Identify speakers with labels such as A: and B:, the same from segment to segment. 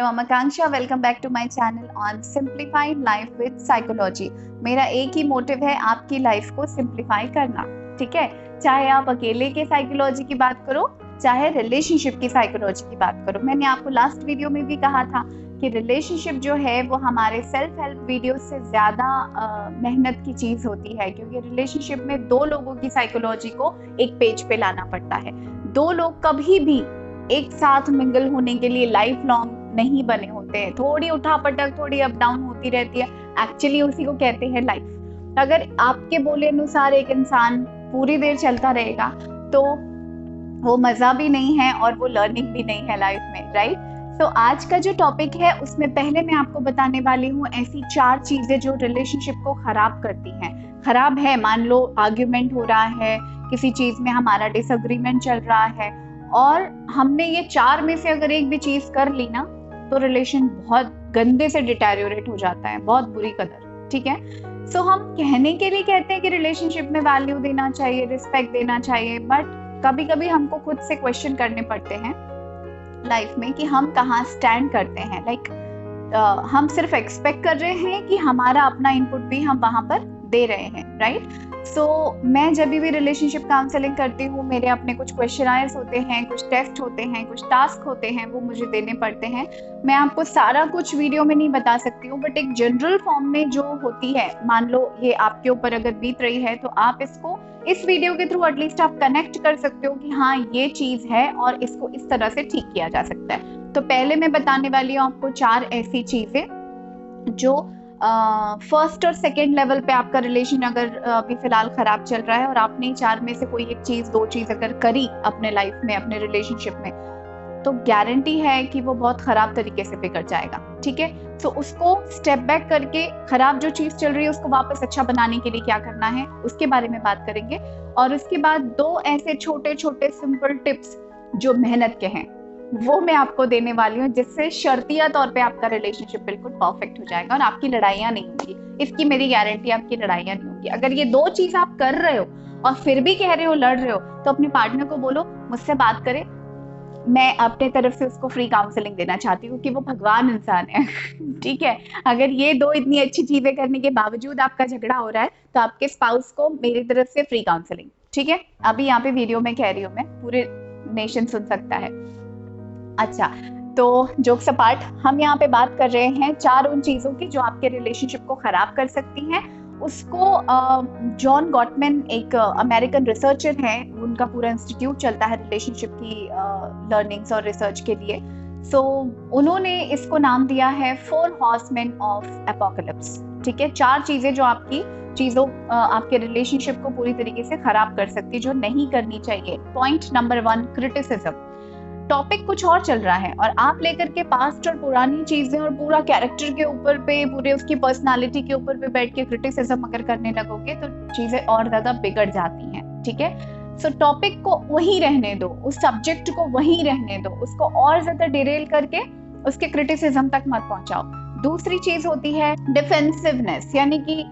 A: Hello, I'm Akanksha. Welcome back to my channel on simplified life with psychology. मेरा एक ही motive है, आपकी life को सिंप्लीफाई करना। ठीक है, चाहे आप अकेले के साइकोलॉजी की बात करो, चाहे रिलेशनशिप की साइकोलॉजी की बात करो। मैंने आपको लास्ट वीडियो में भी कहा था कि रिलेशनशिप जो है वो हमारे सेल्फ हेल्प वीडियो से ज़्यादा मेहनत की चीज़ होती है, क्योंकि रिलेशनशिप में दो लोगों की साइकोलॉजी को एक पेज पे लाना पड़ता है। दो लोग कभी भी एक साथ मिंगल होने के लिए लाइफ लॉन्ग नहीं बने होते हैं। थोड़ी उठापटक, थोड़ी अप डाउन होती रहती है। एक्चुअली उसी को कहते हैं लाइफ। अगर आपके बोले अनुसार एक इंसान पूरी देर चलता रहेगा तो वो मजा भी नहीं है और वो लर्निंग भी नहीं है लाइफ में, राइट? तो आज का जो टॉपिक है उसमें पहले मैं आपको बताने वाली हूँ ऐसी 4 चीजें जो रिलेशनशिप को खराब करती हैं। खराब है, मान लो आर्ग्यूमेंट हो रहा है, किसी चीज में हमारा डिसएग्रीमेंट चल रहा है और हमने ये 4 में से अगर एक भी चीज कर ली ना तो रिलेशन बहुत गंदे से डिटेरियोरेट हो जाता है, बहुत बुरी कदर। ठीक है, सो हम कहने के लिए कहते हैं कि रिलेशनशिप में वैल्यू देना चाहिए, रिस्पेक्ट देना चाहिए, बट कभी कभी हमको खुद से क्वेश्चन करने पड़ते हैं लाइफ में कि हम कहाँ स्टैंड करते हैं। लाइक हम सिर्फ एक्सपेक्ट कर रहे हैं कि हमारा अपना इनपुट भी हम वहां पर दे रहे हैं, राइट? सो मैं जब भी रिलेशनशिप काउंसलिंग करती हूँ, मेरे अपने कुछ क्वेश्चनायर्स होते हैं, कुछ टेस्ट होते हैं, कुछ टास्क होते हैं, वो मुझे देने पड़ते हैं। मैं आपको सारा कुछ वीडियो में नहीं बता सकती हूँ, बट एक जनरल फॉर्म में जो होती है, मान लो ये आपके ऊपर अगर बीत रही है तो आप इसको इस वीडियो के थ्रू एटलीस्ट आप कनेक्ट कर सकते हो कि हाँ ये चीज है और इसको इस तरह से ठीक किया जा सकता है। तो पहले मैं बताने वाली हूँ आपको 4 ऐसी चीजें जो फर्स्ट और सेकेंड लेवल पे आपका रिलेशन अगर अभी फिलहाल खराब चल रहा है और आपने 4 में से कोई एक चीज, 2 चीज अगर करी अपने लाइफ में, अपने रिलेशनशिप में, तो गारंटी है कि वो बहुत खराब तरीके से बिगड़ जाएगा। ठीक है, तो उसको स्टेप बैक करके खराब जो चीज चल रही है उसको वापस अच्छा बनाने के लिए क्या करना है उसके बारे में बात करेंगे। और उसके बाद 2 ऐसे छोटे छोटे सिंपल टिप्स जो मेहनत के हैं वो मैं आपको देने वाली हूँ, जिससे शर्तिया तौर पे आपका रिलेशनशिप बिल्कुल परफेक्ट हो जाएगा और आपकी लड़ाइयाँ नहीं होंगी। इसकी मेरी गारंटी, आपकी लड़ाइयाँ नहीं होंगी। अगर ये 2 चीज आप कर रहे हो और फिर भी कह रहे हो, लड़ रहे हो, तो अपने पार्टनर को बोलो मुझसे बात करे। मैं अपने तरफ से उसको फ्री काउंसलिंग देना चाहती हूँ कि वो भगवान इंसान है। ठीक है, अगर ये 2 इतनी अच्छी चीजें करने के बावजूद आपका झगड़ा हो रहा है तो आपके स्पाउस को मेरी तरफ से फ्री काउंसलिंग। ठीक है, अभी यहाँ पे वीडियो में कह रही हूँ मैं, पूरे नेशन सुन सकता है। अच्छा, तो जोक्स अपार्ट, हम यहाँ पे बात कर रहे हैं 4 उन चीजों की जो आपके रिलेशनशिप को खराब कर सकती हैं। उसको जॉन गॉटमैन एक अमेरिकन रिसर्चर हैं, उनका पूरा इंस्टीट्यूट चलता है रिलेशनशिप की लर्निंग्स और रिसर्च के लिए। सो उन्होंने इसको नाम दिया है 4 हॉर्समैन ऑफ एपोकलिप्स। ठीक है, 4 चीजें जो आपके रिलेशनशिप को पूरी तरीके से खराब कर सकती है, जो नहीं करनी चाहिए। Point number 1, criticism. टॉपिक कुछ और चल रहा है और आप लेकर के पास्ट और पुरानी चीजें और पूरा कैरेक्टर के ऊपर पे, पूरे उसकी पर्सनालिटी के ऊपर पे बैठ के क्रिटिसिज्म अगर करने लगोगे तो चीजें और ज्यादा बिगड़ जाती हैं। ठीक है, सो टॉपिक को वहीं रहने दो, उस सब्जेक्ट को वहीं रहने दो, उसको और ज्यादा डिरेल करके उसके क्रिटिसिज्म तक मत पहुंचाओ। दूसरी चीज होती है डिफेंसिवनेस, यानी कि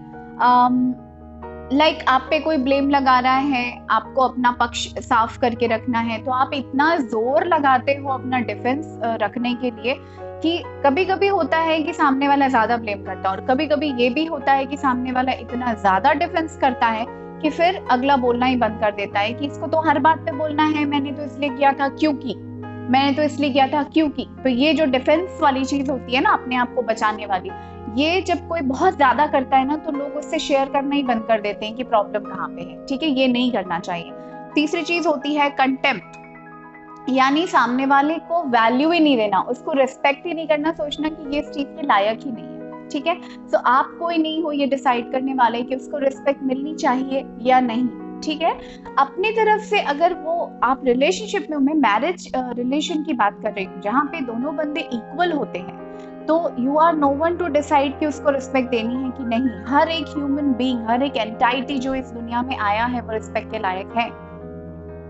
A: लाइक आप पे कोई ब्लेम लगा रहा है, आपको अपना पक्ष साफ करके रखना है, तो आप इतना जोर लगाते हो अपना डिफेंस रखने के लिए कि कभी कभी होता है कि सामने वाला ज्यादा ब्लेम करता है और कभी कभी ये भी होता है कि सामने वाला इतना ज्यादा डिफेंस करता है कि फिर अगला बोलना ही बंद कर देता है कि इसको तो हर बात पे बोलना है, मैंने तो इसलिए किया था क्योंकि, मैंने तो इसलिए किया था क्योंकि। तो ये जो डिफेंस वाली चीज होती है ना, अपने आप को बचाने वाली, ये जब कोई बहुत ज्यादा करता है ना तो लोग उससे शेयर करना ही बंद कर देते हैं कि प्रॉब्लम कहाँ पे है। ठीक है, ये नहीं करना चाहिए। तीसरी चीज होती है कंटेम्प्ट, यानी सामने वाले को वैल्यू ही नहीं देना, उसको रिस्पेक्ट ही नहीं करना, सोचना कि ये इस चीज के लायक ही नहीं है। ठीक है, तो आप कोई नहीं हो ये डिसाइड करने वाले कि उसको रिस्पेक्ट मिलनी चाहिए या नहीं। ठीक है, अपनी तरफ से अगर वो आप रिलेशनशिप में, मैं मैरिज रिलेशन की बात कर रही हूँ जहाँ पे दोनों बंदे इक्वल होते हैं, तो you are no one to decide कि उसको रिस्पेक्ट देनी है कि नहीं। हर एक ह्यूमन बीइंग, हर एक एंटाइटी जो इस दुनिया में आया है वो रिस्पेक्ट के लायक है।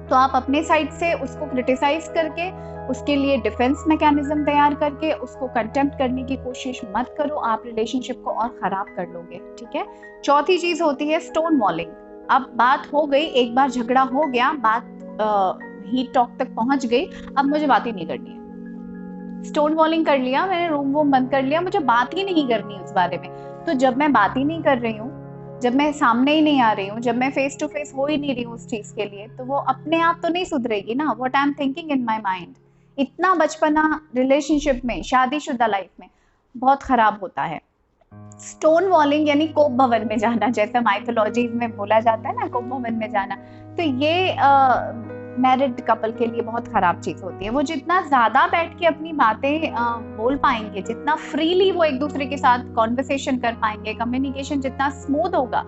A: तो आप अपने साइड से उसको क्रिटिसाइज करके, उसके लिए डिफेंस मैकेनिज्म तैयार करके उसको कंटेम्प्ट करने की कोशिश मत करो, आप रिलेशनशिप को और खराब कर लोगे। ठीक है, चौथी चीज होती है स्टोन वॉलिंग। अब बात हो गई, एक बार झगड़ा हो गया, बात हीट टॉक तक पहुंच गई, अब मुझे बात ही नहीं करनी है, स्टोन वॉलिंग कर लिया, मैंने रूम वूम बंद कर लिया, मुझे बात ही नहीं करनी उस बारे में। तो जब मैं बात ही नहीं कर रही हूँ, जब मैं सामने ही नहीं आ रही हूँ, जब मैं फेस टू फेस हो ही नहीं रही हूँ उस चीज के लिए, तो वो अपने आप तो नहीं सुधरेगी ना। What I am thinking in my mind. इतना बचपना रिलेशनशिप में, शादीशुदा लाइफ में बहुत खराब होता है। स्टोन वॉलिंग यानी कोप भवन में जाना, जैसा माइथोलॉजी में बोला जाता है ना, कोप भवन में जाना, तो ये मैरिड कपल के लिए बहुत खराब चीज होती है। वो जितना ज्यादा बैठ के अपनी बातें बोल पाएंगे, जितना फ्रीली वो एक दूसरे के साथ कॉन्वर्सेशन कर पाएंगे, कम्युनिकेशन जितना स्मूथ होगा,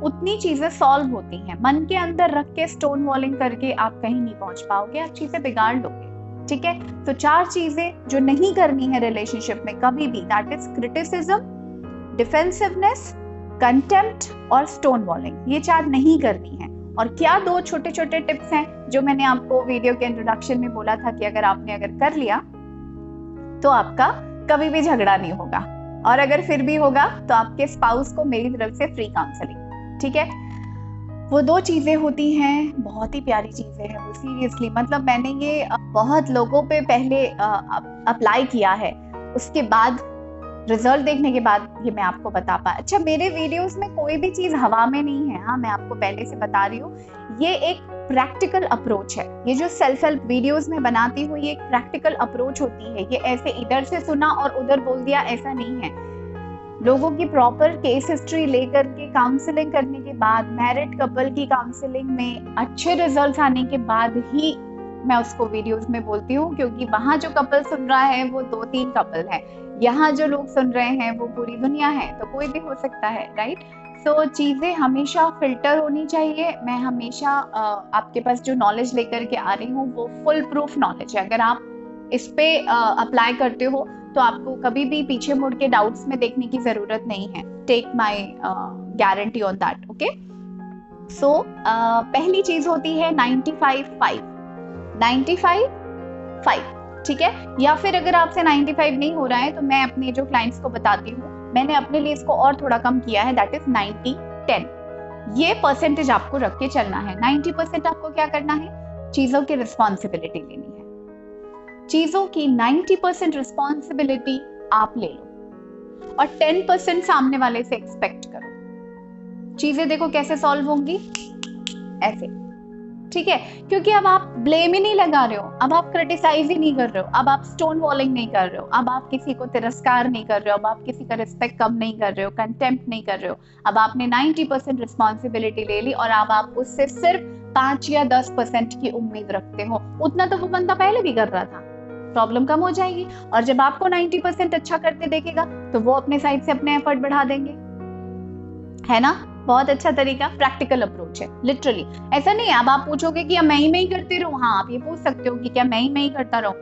A: उतनी चीजें सॉल्व होती हैं। मन के अंदर रख के स्टोन वॉलिंग करके आप कहीं नहीं पहुंच पाओगे, आप चीजें बिगाड़ लोगे। ठीक है, तो 4 चीजें जो नहीं करनी है रिलेशनशिप में कभी भी, that is criticism, defensiveness, contempt और स्टोन वॉलिंग। ये 4 नहीं करनी है। और क्या 2 छोटे छोटे टिप्स हैं जो मैंने आपको वीडियो के इंट्रोडक्शन में बोला था कि अगर आपने कर लिया तो आपका कभी भी झगड़ा नहीं होगा, और अगर फिर भी होगा तो आपके स्पाउस को मेरी तरफ से फ्री काउंसलिंग। ठीक है, वो 2 चीजें होती हैं, बहुत ही प्यारी चीजें हैं वो, सीरियसली। मतलब मैंने ये बहुत लोगों पे पहले अप्लाई किया है, उसके बाद रिजल्ट देखने के बाद ये मैं आपको बता पा। अच्छा, मेरे वीडियोस में कोई भी चीज हवा में नहीं है, हाँ, मैं आपको पहले से बता रही हूँ। ये एक प्रैक्टिकल अप्रोच है। ये जो सेल्फ हेल्प वीडियोस में बनाती हूँ, ये एक प्रैक्टिकल अप्रोच होती है। ये ऐसे इधर से सुना और उधर बोल दिया, ऐसा नहीं है। लोगों की प्रॉपर केस हिस्ट्री लेकर के काउंसलिंग करने के बाद, मैरिड कपल की काउंसलिंग में अच्छे रिजल्ट्स आने के बाद ही मैं उसको वीडियोस में बोलती हूँ, क्योंकि वहां जो कपल सुन रहा है वो 2-3 कपल है, यहाँ जो लोग सुन रहे हैं वो पूरी दुनिया है, तो कोई भी हो सकता है, राइट। सो चीजें हमेशा फिल्टर होनी चाहिए। मैं हमेशा आपके पास जो नॉलेज लेकर के आ रही हूँ वो फुल प्रूफ नॉलेज है। अगर आप इस पे अप्लाई करते हो तो आपको कभी भी पीछे मुड़ के डाउट्स में देखने की जरूरत नहीं है। Take my guarantee on that. Okay, so पहली चीज होती है 95-5। 95-5, ठीक है। या फिर अगर आपसे 95 नहीं हो रहा है तो मैं अपने जो क्लाइंट्स को बताती हूँ, मैंने अपने लिए इसको और थोड़ा कम किया है, दैट इज 90-10। ये परसेंटेज आपको रख के चलना है। 90% आपको क्या करना है, चीजों की रिस्पॉन्सिबिलिटी लेनी है। चीजों की 90% रिस्पॉन्सिबिलिटी आप ले लो और 10% सामने वाले से एक्सपेक्ट करो। चीजें देखो कैसे सॉल्व होंगी, ऐसे, ठीक है। क्योंकि अब आप ब्लेम ही नहीं लगा रहे हो, अब आप क्रिटिसाइज ही नहीं कर रहे हो, अब आप स्टोन वॉलिंग नहीं कर रहे हो, अब आप किसी को तिरस्कार नहीं कर रहे हो, अब आप किसी का रिस्पेक्ट कम नहीं कर रहे हो, कंटेम्प्ट नहीं कर रहे हो। अब आपने 90% रिस्पॉन्सिबिलिटी ले ली और अब आप उससे सिर्फ 5 या 10% की उम्मीद रखते हो। उतना तो वो बंदा पहले भी कर रहा था, प्रॉब्लम कम हो जाएगी। और जब आपको 90% अच्छा करते देखेगा तो वो अपने साइड से अपने एफर्ट बढ़ा देंगे, है ना। बहुत अच्छा तरीका, प्रैक्टिकल अप्रोच है, लिटरली। ऐसा नहीं है अब आप पूछोगे कि मैं ही करती रहूं। हाँ, आप ये पूछ सकते हो कि क्या मैं ही करता रहूं,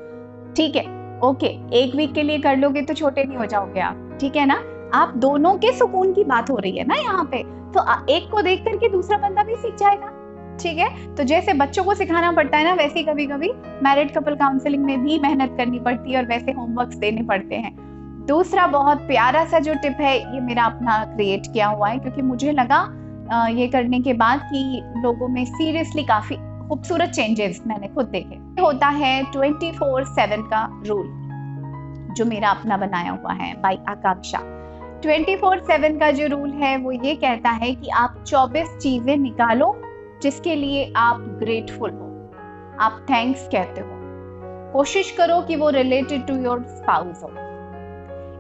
A: ठीक है, ओके। 1 वीक के लिए कर लोगे तो छोटे नहीं हो जाओगे आप, ठीक है ना। आप दोनों के सुकून की बात हो रही है ना यहाँ पे, तो एक को देख करके दूसरा बंदा भी सीख जाएगा, ठीक है। तो जैसे बच्चों को सिखाना पड़ता है ना, वैसे कभी कभी मैरिड कपल काउंसलिंग में भी मेहनत करनी पड़ती है और वैसे होमवर्क्स देने पड़ते हैं। दूसरा बहुत प्यारा सा जो टिप है, ये मेरा अपना क्रिएट किया हुआ है, क्योंकि मुझे लगा ये करने के बाद कि लोगों में सीरियसली काफी खूबसूरत चेंजेस मैंने खुद देखे। होता है 24/7 का रूल, जो मेरा अपना बनाया हुआ है बाय आकांक्षा। 24/7 का जो रूल है वो ये कहता है कि आप 24 चीजें निकालो जिसके लिए आप ग्रेटफुल हो, आप थैंक्स कहते हो। कोशिश करो कि वो रिलेटेड टू योर स्पाउस हो।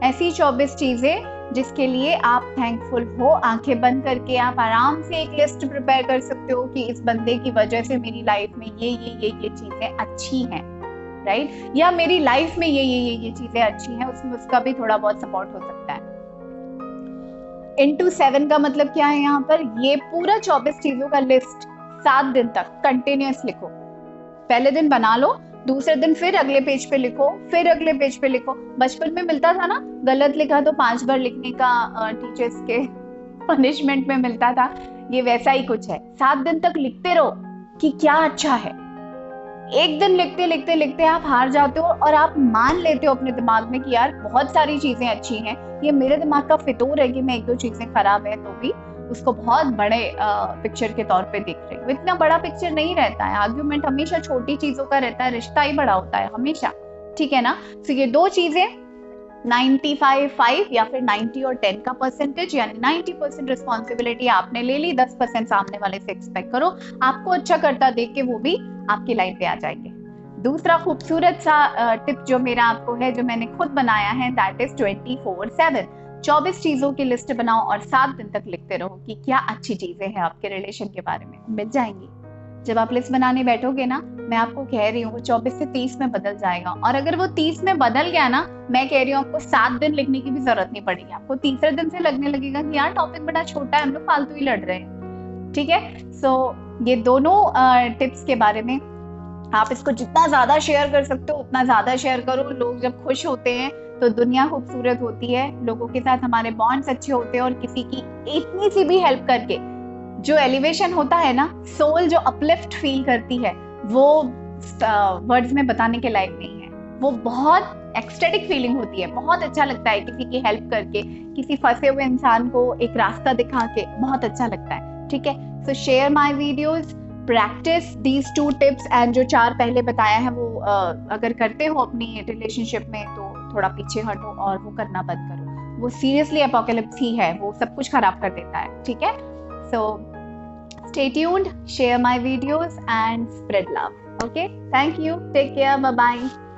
A: ऐसी 24 चीजें जिसके लिए आप थैंकफुल हो। आंखें बंद करके आप आराम से एक लिस्ट प्रिपेयर कर सकते हो कि इस बंदे की वजह से मेरी लाइफ में ये चीजें अच्छी हैं, राइट, या मेरी लाइफ में ये चीजें अच्छी हैं, उसमें उसका भी थोड़ा बहुत सपोर्ट हो सकता है। into 7 का मतलब क्या है यहाँ पर, ये पूरा 24 चीजों का लिस्ट 7 दिन तक कंटिन्यूअस लिखो। पहले दिन बना लो, दूसरे दिन फिर अगले पेज पे लिखो, फिर अगले पेज पे लिखो। बचपन में मिलता था ना, गलत लिखा तो 5 बार लिखने का टीचर्स के पनिशमेंट में मिलता था, ये वैसा ही कुछ है। 7 दिन तक लिखते रहो कि क्या अच्छा है। एक दिन लिखते लिखते लिखते आप हार जाते हो और आप मान लेते हो अपने दिमाग में कि यार बहुत सारी चीजें अच्छी हैं, ये मेरे दिमाग का फितूर है कि मैं 1-2 चीजें खराब है तो भी उसको बहुत बड़े पिक्चर के तौर पे देख रहे हो। इतना बड़ा पिक्चर नहीं रहता है, आर्ग्यूमेंट हमेशा छोटी चीजों का रहता है, रिश्ता ही बड़ा होता है हमेशा, ठीक है ना। तो ये दो चीजें 95-5 या फिर 90 और 10 का परसेंटेज, यानी 90% रिस्पॉन्सिबिलिटी आपने ले ली, 10% सामने वाले से एक्सपेक्ट करो। आपको अच्छा करता देख के वो भी आपकी लाइन पे आ जाएंगे। दूसरा खूबसूरत सा टिप जो मेरा आपको है, जो मैंने खुद बनाया है, दैट इज 24/7। 24 चीजों की लिस्ट बनाओ और 7 दिन तक लिखते रहो कि क्या अच्छी चीजें हैं आपके रिलेशन के बारे में, मिल जाएंगी। जब आप लिस्ट बनाने बैठोगे ना, मैं आपको कह रही हूँ वो 24 से 30 में बदल जाएगा। और अगर वो 30 में बदल गया ना, मैं कह रही हूँ आपको 7 दिन लिखने की भी जरूरत नहीं पड़ेगी। आपको तीसरे दिन से लगने लगेगा कि यार टॉपिक बड़ा छोटा है, हम लोग फालतू ही लड़ रहे हैं। ठीक है, सो ये दोनों टिप्स के बारे में आप इसको जितना ज्यादा शेयर कर सकते हो उतना ज्यादा शेयर करो। लोग जब खुश होते हैं तो दुनिया खूबसूरत होती है। लोगों के साथ हमारे बॉन्ड्स अच्छे होते हैं, और किसी की इतनी सी भी हेल्प करके जो एलिवेशन होता है ना, सोल जो अपलिफ्ट फील करती है, वो वर्ड्स में बताने के लायक नहीं है। वो बहुत एक्सटेटिक फीलिंग होती है, बहुत अच्छा लगता है किसी की हेल्प करके, किसी फंसे हुए इंसान को एक रास्ता दिखा के, बहुत अच्छा लगता है। ठीक है, सो share my videos, practice these 2 tips, and जो 4 पहले बताया है वो अगर करते हो अपनी रिलेशनशिप में तो थोड़ा पीछे हटो और वो करना बंद करो। वो सीरियसली एपोकैलिप्स ही है, वो सब कुछ खराब कर देता है। ठीक है, so stay tuned, share my videos and spread love. Okay, thank you, take care, bye bye.